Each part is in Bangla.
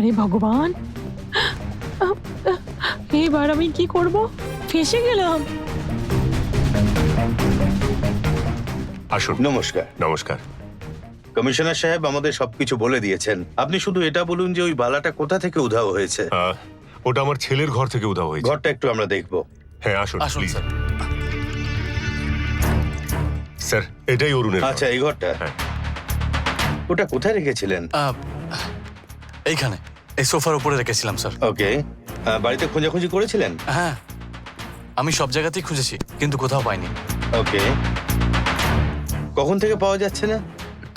আরে ভগবান, এবার আমি কি করব? ফেঁসে গেলাম। আসুন। নমস্কার। নমস্কার। কমিশনার সাহেব আমাদের সবকিছু বলে দিয়েছেন। আপনি শুধু এটা বলুন যে ওই বালাটা কোথা থেকে উধাও হয়েছে। ওটা আমার ছেলের ঘর থেকে উধাও হয়েছে। ঘরটা একটু আমরা দেখব। হ্যাঁ আসুন আসুন প্লিজ। স্যার। স্যার এটাই অরুণের ঘর। আচ্ছা, এই ঘরটা? হ্যাঁ। ওটা কোথায় রেখেছিলেন? এইখানে এই সোফার উপরে রেখেছিলাম স্যার। ওকে, বাড়িতে খোঁজাখুঁজি করেছিলেন? হ্যাঁ, আমি সব জায়গাতেই খুঁজেছি কিন্তু কোথাও পাইনি। ওকে, কখন থেকে পাওয়া যাচ্ছে না?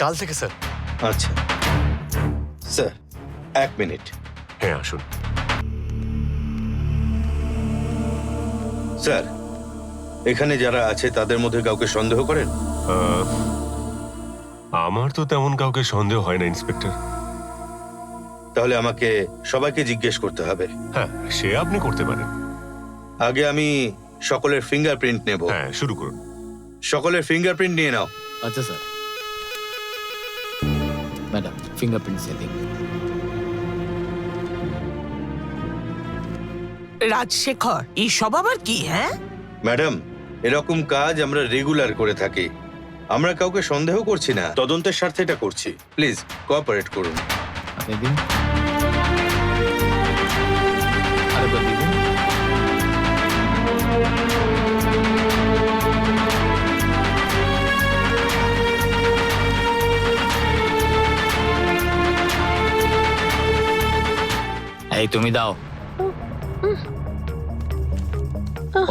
কাল থেকে স্যার। আচ্ছা স্যার, 1 মিনিট। হ্যাঁ আসুন। স্যার, এখানে যারা আছে তাদের মধ্যে কাউকে সন্দেহ করেন? আমার তো তেমন কাউকে সন্দেহ হয় না ইন্সপেক্টর। তাহলে আমাকে সবাইকে জিজ্ঞেস করতে হবে। হ্যাঁ সে আপনি করতে পারেন। আগে আমি সকলের ফিঙ্গারপ্রিন্ট নেব। হ্যাঁ শুরু করুন। সকলের ফিঙ্গারপ্রিন্ট নিয়ে নাও। আচ্ছা sir. Madam fingerprint setting. Rajasekhar, এই সব আবার কি? হ্যাঁ ম্যাডাম, এরকম কাজ আমরা রেগুলার করে থাকি। আমরা কাউকে সন্দেহ করছি না, তদন্তের স্বার্থে এটা করছি। প্লিজ কোঅপারেট করুন। আপনি দিন। আরেকবার দিন। এই তুমি দাও।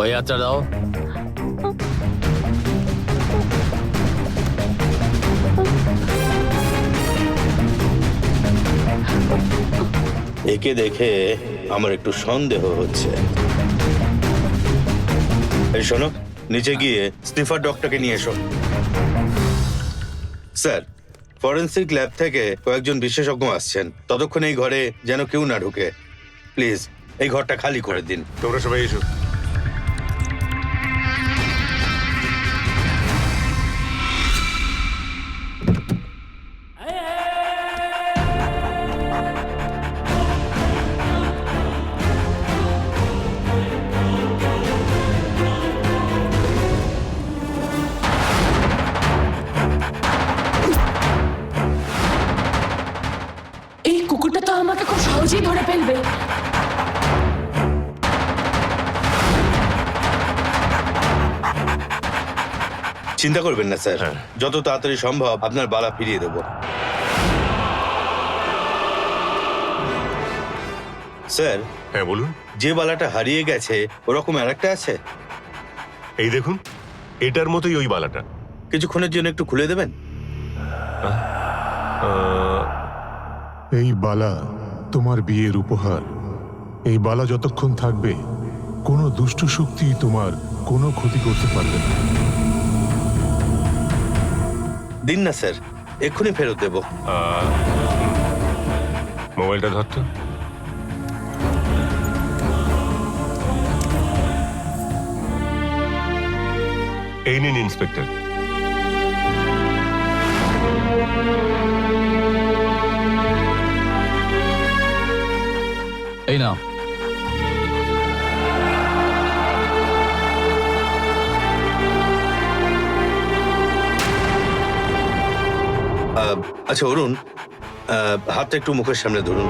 ওই আচ্ছা দাও। একে দেখে আমার একটু সন্দেহ হচ্ছে। এই শোনো, নিচে গিয়ে স্নিফার ডগটাকে নিয়ে এসো। স্যার, ফরেনসিক ল্যাব থেকে কয়েকজন বিশেষজ্ঞ আসছেন। ততক্ষণ এই ঘরে যেন কেউ না ঢুকে। প্লিজ এই ঘরটা খালি করে দিন। তোমরা সবাই এসো। এই কুকুরটা তো আমাকে খুব সহজেই ধরে ফেলবে। চিন্তা করবেন না স্যার, হ্যাঁ। যত তাড়াতাড়ি সম্ভব আপনার বালা ফিরিয়ে দেব। স্যার, হ্যাঁ বলুন। যে বালাটা হারিয়ে গেছে ওরকম আরেকটা আছে? এই দেখুন, এটার মতোই ওই বালাটা। কিছুক্ষণের জন্য একটু খুলে দেবেন? এই বালা তোমার বিয়ের উপহার। এই বালা যতক্ষণ থাকবে কোনো দুষ্ট শক্তি তোমার কোনো ক্ষতি করতে পারবে না। দিন না স্যার, এক্ষুনি ফেরত দেব। মোবাইলটা ধরতো। এই নিন ইন্সপেক্টর। এই নাও। আচ্ছা অরুণ, হাতটা একটু মুখের সামনে ধরুন।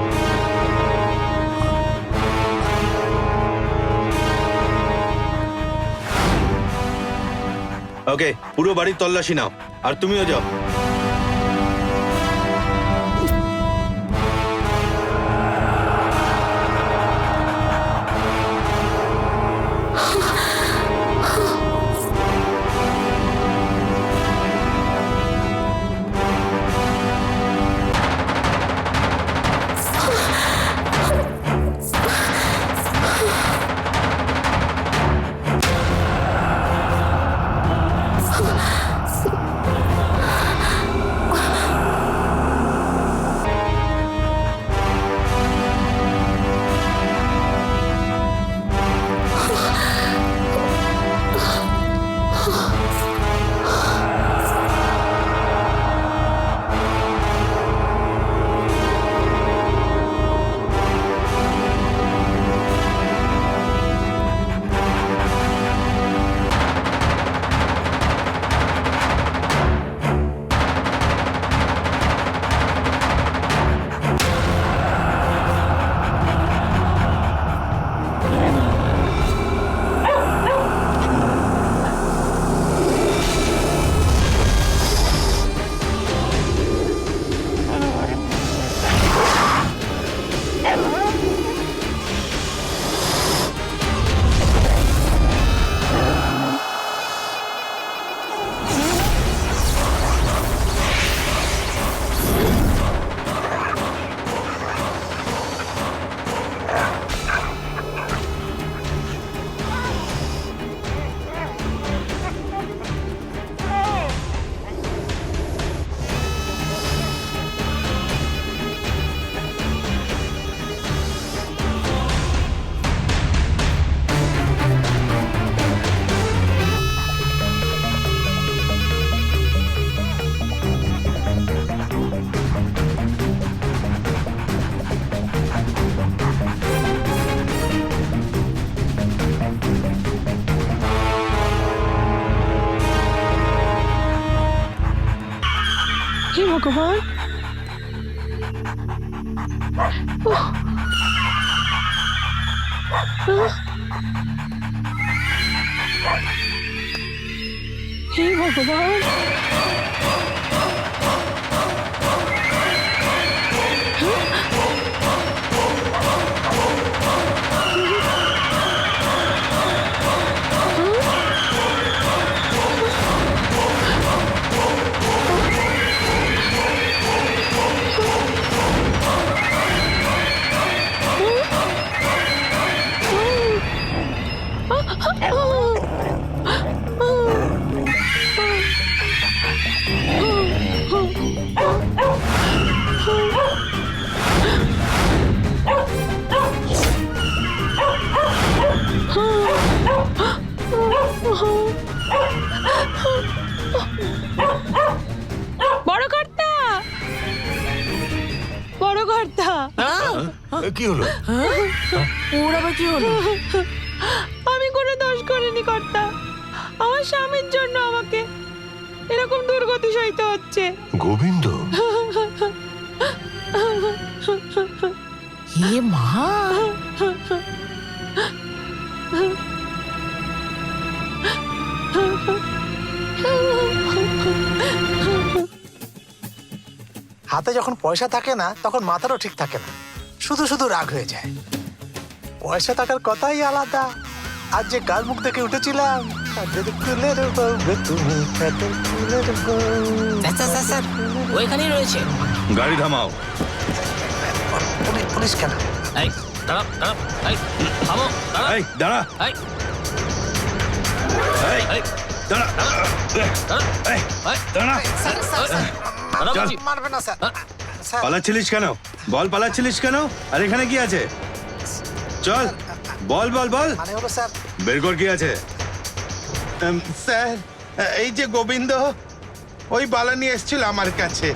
ওকে, পুরো বাড়ির তল্লাশি নাও। আর তুমিও যাও। ভগবান হে ভগবান বড় কর্তা বড় কর্তা কি হলো? ওর আবার কি হলো? আমি কোনো দোষ করিনি কর্তা, আমার স্বামীর জন্য আমাকে এরকম দুর্গতি সইতে হচ্ছে। গোবিন্দ? হে মা, হাতে যখন পয়সা থাকে না তখন মাথারও ঠিক থাকে না, শুধু শুধু রাগ হয়ে যায়। পয়সা থাকার কথাই আলাদা। আজ যে কার মুখ দেখে উঠেছিলাম, কাদের কুলের বউ তুমি, কাদের কুলের বউ। স্যার ওইখানেই রয়েছে। গাড়ি থামাও। পুলিশ কেন? এই দাঁড়াও দাঁড়াও, এই থামো, দাঁড়াও, এই দাঁড়া, এই এই এই দাঁড়া, দাঁড়াও, এই এই দাঁড়া। দাঁড়াও বলছি। মারবে না স্যার। স্যার পালাচ্ছিলিস কেন? বল পালাচ্ছিলিস কেন? আর এখানে কি আছে? চল বল বল বল, মানে হলো স্যার, বের কর কি আছে। স্যার, এই যে গোবিন্দ ওই বালা নিয়ে এসেছিল আমার কাছে।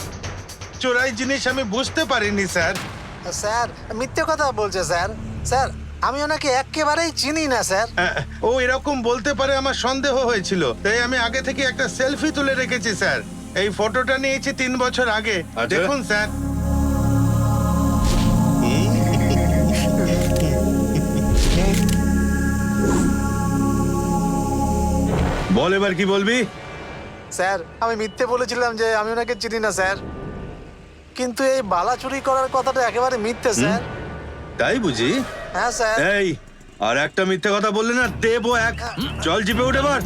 চোরাই জিনিস আমি বুঝতে পারিনি স্যার। স্যার মিথ্যে কথা বলছে স্যার। স্যার আমি ওনাকে একেবারেই চিনি না স্যার। ও এরকম বলতে পারে আমার সন্দেহ হয়েছিল, তাই আমি আগে থেকে একটা সেলফি তুলে রেখেছি স্যার। এই ফটোটা নিয়েছি 3 বছর আগে। আচ্ছা। দেখুন স্যার। বল এবার কি বলবি? স্যার আমি মিথ্যে বলেছিলাম যে আমি ওনাকে চিনি না স্যার, কিন্তু এই বালা চুরি করার কথাটা একেবারে মিথ্যে স্যার। তাই বুঝি? হ্যাঁ স্যার। এই আর একটা মিথ্যে কথা বললে না দেবো এক। চল জিপে উঠে এবার।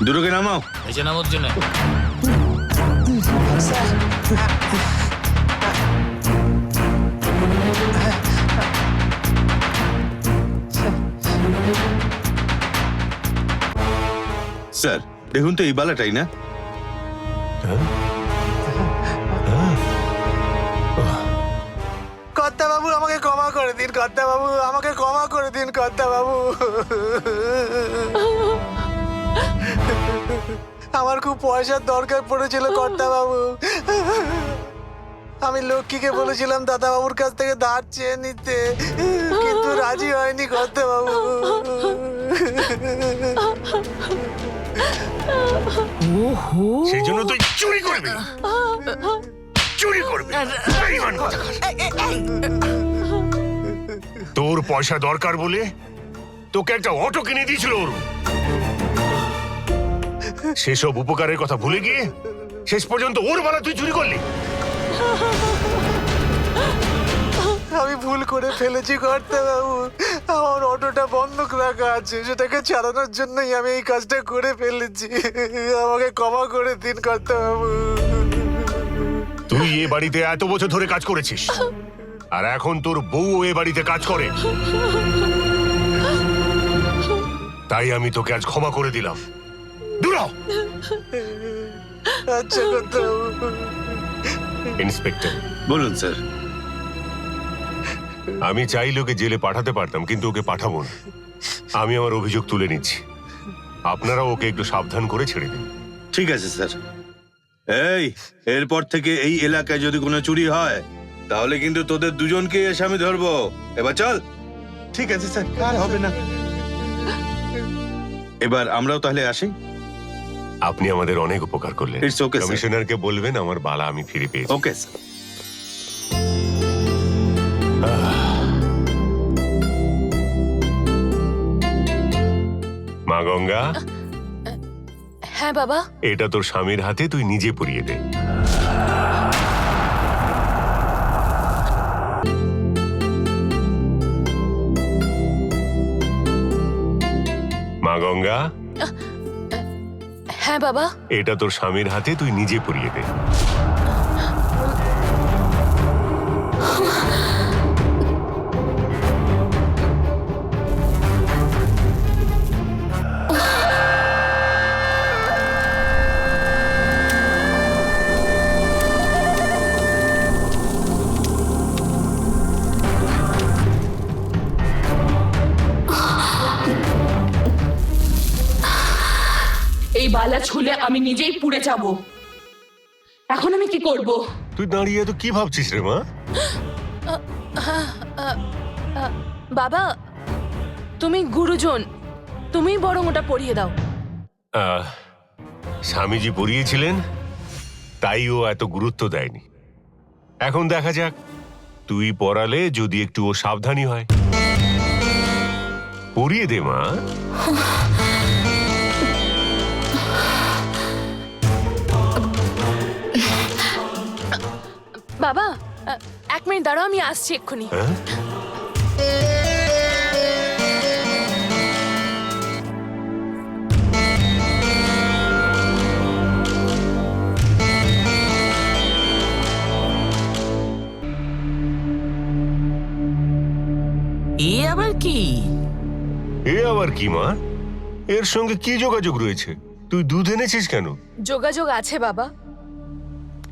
দুটোকে নামাও। নিচে নামোর জন্য স্যার দেখুন তো এই বালাটাই না? কর্তা বাবু আমাকে ক্ষমা করে দিন, কর্তা বাবু আমাকে ক্ষমা করে দিন, কর্তা বাবু। আমার খুব পয়সার দরকার পড়েছিল কর্তা বাবু। আমি লক্ষ্মীকে বলেছিলাম দাদা বাবুর কাছ থেকে ধার চেয়ে নিতে, কিন্তু রাজি হয়নি কর্তা বাবু। ওহো, সেই জন্য তুই চুরি করবি, চুরি করবি। বেঈমান কোথাকার। তোর পয়সা দরকার বলে তোকে একটা অটো কিনে দিয়েছিল ওর। সেসব উপকারের কথা ভুলে গিয়ে শেষ পর্যন্ত ওর বালা তুই চুরি করলি। আমি ভুল করে ফেলেছি কর্তা বাবু। আমার অটোটা বন্ধক রাখা আছে, সেটাকে চালানোর জন্যই আমি এই কাজটা করে ফেলেছি। আমাকে ক্ষমা করে দিন কর্তা বাবু। তুই এ বাড়িতে এত বছর ধরে কাজ করেছিস, আর এখন তোর বউ এ বাড়িতে কাজ করে, তাই আমি তোকে আজ ক্ষমা করে দিলাম। দূর হ। আচ্ছা কর্তা বাবু। ইন্সপেক্টর, বলুন স্যার। আমি চাইলে ওকে জেলে পাঠাতে পারতাম, কিন্তু ওকে পাঠাবো না। আমি আমার অভিযোগ তুলে নিচ্ছি। আপনারা ওকে একটু সাবধান করে ছেড়ে দিন। ঠিক আছে স্যার। এই, এরপর থেকে এই এলাকায় যদি কোনো চুরি হয় তাহলে কিন্তু তোদের দুজনকে এসে আমি ধরবো। এবার চল। ঠিক আছে স্যার, আর হবে না। এবার আমরাও তাহলে আসি। আপনি আমাদের অনেক উপকার করলেন। It's okay, sir. কমিশনারকে বলবেন আমার বালা আমি ফিরে পেয়েছি। Okay sir. মা গঙ্গা, হ্যাঁ বাবা। এটা তোর স্বামীর হাতে, তুই নিজে পরিয়ে দে। মা গঙ্গা, হ্যাঁ বাবা। এটা তোর স্বামীর হাতে, তুই নিজে পরিয়ে দে। এই বালা ছুলে আমি নিজেই পুড়ে যাব। এখন আমি কি করব? তুই দাঁড়িয়ে তো কি ভাবছিস রে মা? বাবা, তুমি গুরুজন, তুমি বরং ওটা পরিয়ে দাও। স্বামীজি পরিয়েছিলেন, তাই ও এত গুরুত্ব দেয়নি। এখন দেখা যাক, তুই পড়ালে যদি একটু ও সাবধানী হয়। পরিয়ে দে মা। বাবা, 1 মিনিট দাঁড়াও, আমি আসছি এক্ষুনি। হ্যাঁ? এ আবার কি? এ আবার কি মা? এর সঙ্গে কি যোগাযোগ রয়েছে? তুই দুধ এনেছিস কেন? যোগাযোগ আছে বাবা,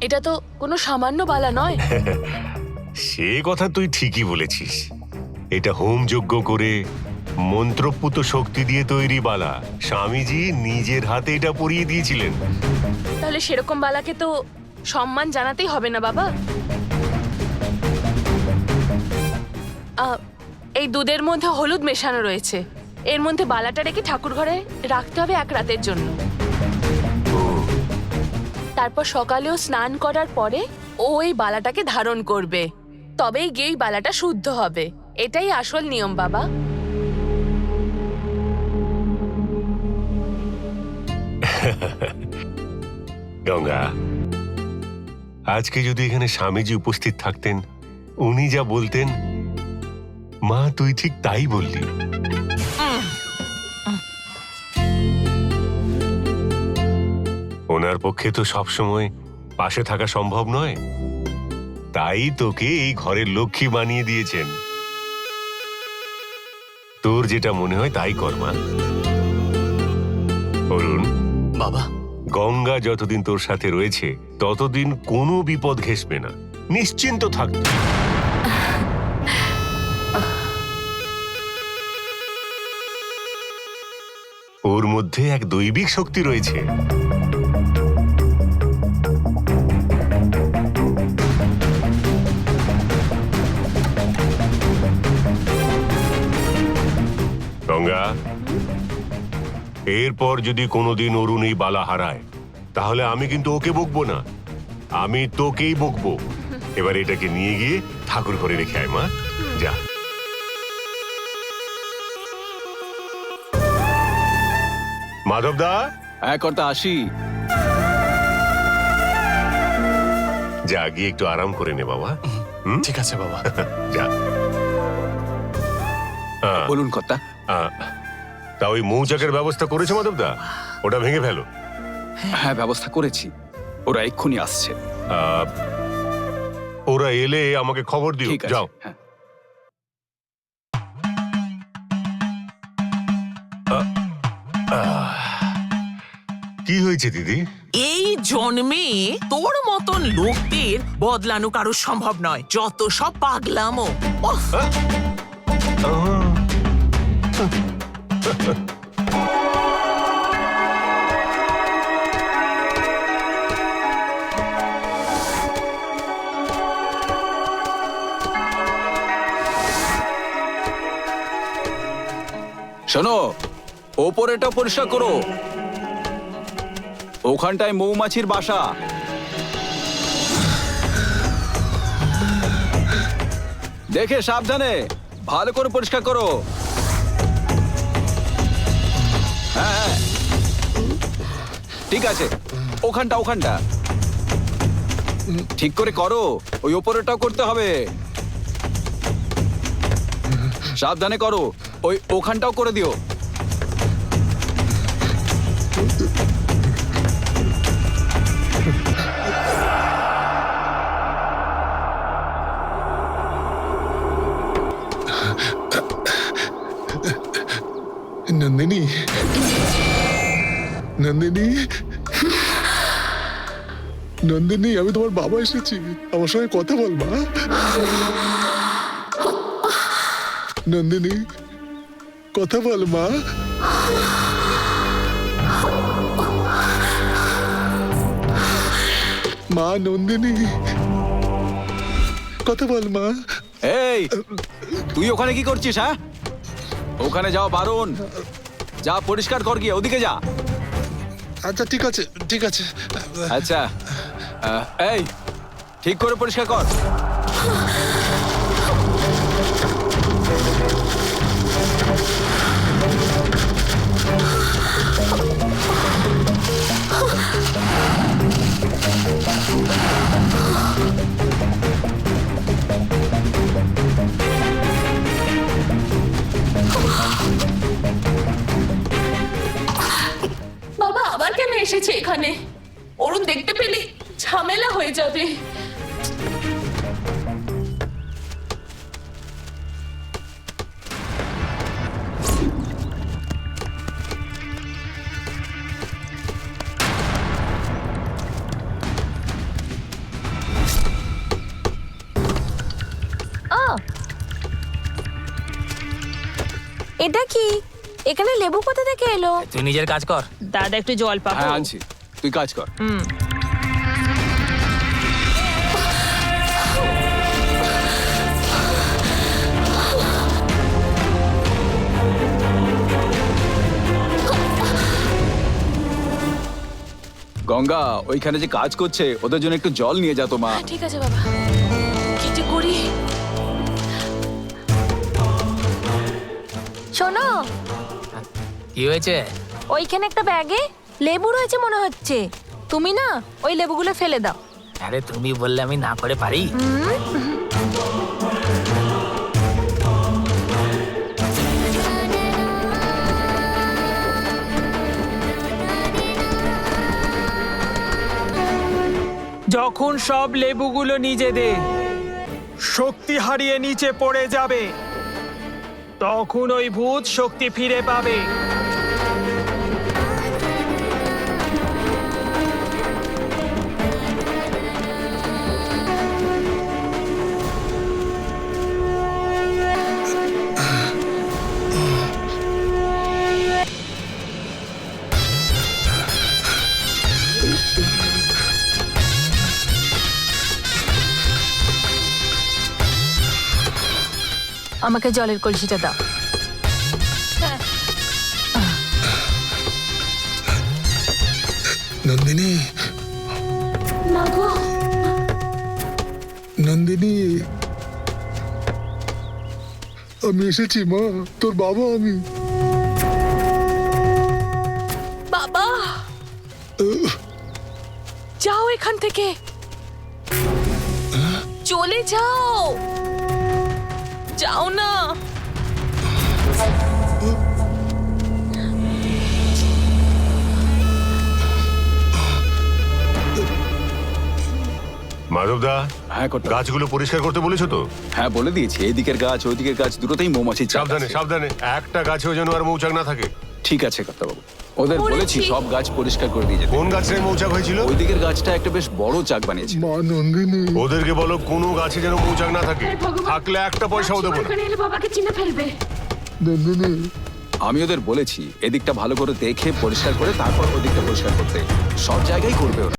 এটা তো কোনো সামান্য বালা নয়। সে কথা তুই ঠিকই বলেছিস। এটা হোম যজ্ঞ করে মন্ত্রপুত শক্তি দিয়ে তৈরি বালা। স্বামীজি নিজের হাতে এটা পরিয়ে দিয়েছিলেন। তাহলে সেরকম বালাকে তো সম্মান জানাতেই হবে না বাবা? এই দুধের মধ্যে হলুদ মেশানো রয়েছে, এর মধ্যে বালাটা রেখে ঠাকুর ঘরে রাখতে হবে 1 রাতের জন্য। তারপর সকালেও স্নান করার পরে ও এই বালাটাকে ধারণ করবে, তবেই গিয়ে এই বালাটা শুদ্ধ হবে। এটাই আসল নিয়ম বাবা। গঙ্গা, আজকে যদি এখানে স্বামীজি উপস্থিত থাকতেন, উনি যা বলতেন, মা তুই ঠিক তাই বললি। ওনার পক্ষে তো সবসময় পাশে থাকা সম্ভব নয়, তাই তোকে এই ঘরের লক্ষ্মী বানিয়ে দিয়েছেন। তোর যেটা মনে হয় তাই কর মা। অরুণ বাবা, গঙ্গা যতদিন তোর সাথে রয়েছে ততদিন কোনো বিপদ ঘেঁষবে না, নিশ্চিন্ত থাক। ওর মধ্যে এক দৈবিক শক্তি রয়েছে। গঙ্গা, এরপর যদি কোনোদিন অরুণ এই বালা হারায়, তাহলে আমি কিন্তু ওকে বকবো না, আমি তোকেই বকবো। এবার এটাকে নিয়ে গিয়ে ঠাকুর ঘরে রেখে আয় মা, যা। মাধবদা, কর্তা আসি। যা গিয়ে একটু আরাম করে নে বাবা। ঠিক আছে বাবা। যা। বলুন কর্তা। তা ওই মৌচাকের ব্যবস্থা করেছে মাধবদা? ওটা ভেঙে ফেলো। হ্যাঁ, ব্যবস্থা করেছি, ওরা এক্ষুনি আসছে। ওরা এলে আমাকে খবর দিও। যাও। হ্যাঁ। কি হয়েছে দিদি? এই জন্মে তোর মতন লোকদের বদলানো কারো সম্ভব নয়, যত সব পাগলামো। শোনো, ওপরেটা পরিষ্কার করো। ওখানটায় মৌমাছির বাসা। দেখে সাবধানে ভালো করে পরিষ্কার করো। হ্যাঁ, ঠিক আছে। ওখানটা ঠিক করে করো। ওই ওপরেটাও করতে হবে। সাবধানে করো। ওখানটাও করে দিও। নন্দিনী, নন্দিনী, নন্দিনী, আমি তোমার বাবা এসেছি, আমার সঙ্গে কথা বল মা। নন্দিনী, কথা বল মা। মা নন্দিনী, কথা বল মা। এই, তুই ওখানে কি করছিস? হ্যাঁ, ওখানে যাও বারণ। যা পরিষ্কার কর, গিয়ে ওদিকে যা। আচ্ছা ঠিক আছে, ঠিক আছে। আচ্ছা, এই ঠিক করে পরিষ্কার কর। বাবা আবার কেন এসেছে এখানে? অরুণ দেখতে পেলে ঝামেলা হয়ে যাবে। এটা কি? এখানে লেবু কোথা থেকে এলো? তুই নিজের কাজ কর। দাদা একটু জল পাবো? হ্যাঁ আনছি, তুই কাজ কর। গঙ্গা ওইখানে যে কাজ করছে ওদের জন্য একটু জল নিয়ে যা তো মা। ঠিক আছে বাবা, কি যে করি। শোনো, কি হয়েছে? ওইখানে একটা ব্যাগে লেবু রয়েছে মনে হচ্ছে। তুমি না ওই লেবুগুলো ফেলে দাও। আরে তুমি বললে আমি না করে পারি? যখন সব লেবুগুলো নিজেদের শক্তি হারিয়ে নিচে পড়ে যাবে, তখন ওই ভূত শক্তি ফিরে পাবে। আমাকে জলের কলসিটা দাও। নন্দিনী, নন্দিনী, আমি এসেছি মা, তোর বাবা আমি। বাবা যাও এখান থেকে, চলে যাও, যাও না। মাধবদা, হ্যাঁ করতে। গাছগুলো পরিষ্কার করতে বলেছো তো? হ্যাঁ বলে দিয়েছি, এদিকের গাছ ওইদিকের গাছ দুটোতেই মৌমাছির চাপ সাবধানে আছে। সাবধানে, একটা গাছেও যেন আর মৌচাক না থাকে। ঠিক আছে কর্তাবাবু, ওদের বলেছি। বলেছি সব গাছ পরিষ্কার করে দিয়ে যেতে। কোন গাছের মৌচাক হয়েছিল? ওইদিকের গাছটা একটা বেশ বড় চাক বানিয়েছে। মা নন্দিনী, ওদেরকে বলো কোনো গাছে যেন মৌচাক না থাকে, থাকলে একটা পয়সাও দেবো না। বাবাকে চিনে ফেলবে। নন্দিনী, আমি ওদের বলেছি এদিকটা ভালো করে দেখে পরিষ্কার করে তারপর ওদিকটা পরিষ্কার করতে। সব জায়গায় করবে ওরা।